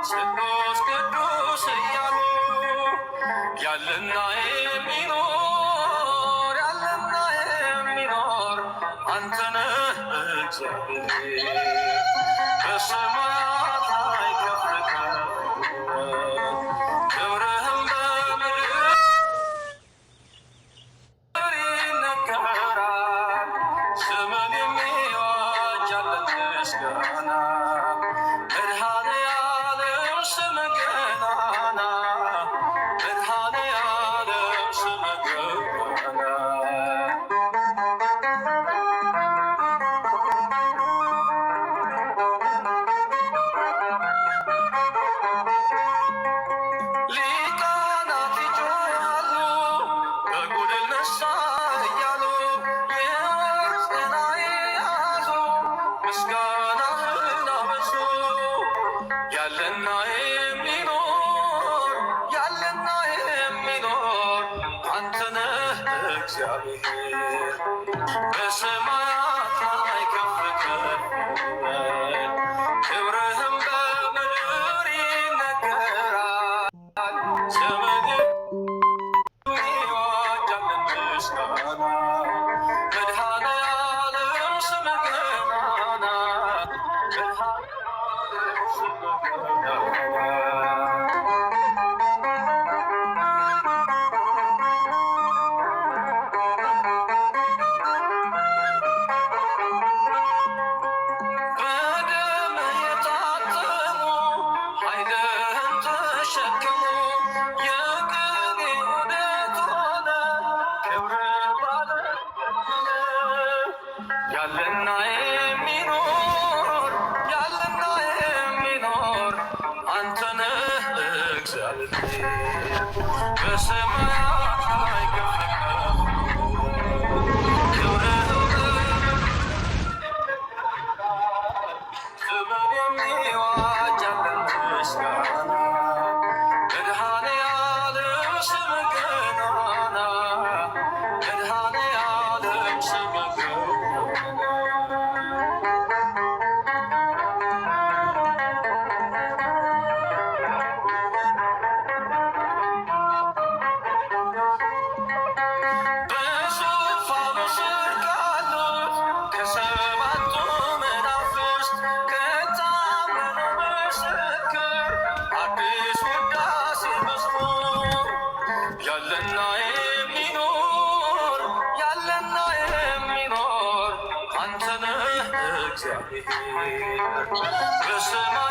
ቅዱስ ቅዱስ እያሉ ያለና የሚኖር አንተ ነህ እግዚአብሔር በሰማያት ላይ ከፍ ከፍ ክብርህም በምድር ይነገራል። ዘመን የሚዋጅ ያለን ምስጋና መድኃኔዓለም ስምህ ገናና መድኃኔዓለም ስምህ ገናና ሊቃናት ይጮኻሉ በጉድል ነሳ እያሉ የወርቅ ጽና የያዙ ምስጋናህን አበዙ። ያለና የሚኖር አንተ ነህ እግዚአብሔር በሰማያት ላይ ከፍ ከፍ በል ክብርህም በምድር ይነገራል። ዘመን የሚዋጅ ያለን ምስጋና መድኃኔዓለም ስምህ ገናና መድኃኔዓለም ስምህ ገናና በደምህ የታተሙ ኃይልህን ተሸከሙ የቅኔ ዑደት ሆነ ክብር ባለነ ያለና የሚኖር አንተ ነህ እግዚአብሔር በሰማያት ላይ ከፍ ከፍ ክብርህም ዘመን የሚዋጅ ያለን ምስጋና መድኃኔዓለም ስምህ ገናና መድኃኔዓለም ስምህ ገናና በዙፋኑ ስር ካሉት ከሰባቱ መናፍስት ከታመነው ምስክር አዲስ ውዳሴ መዝሙር ያለና የሚኖር አንተ ነህ እግዚአብሔር በሰማያት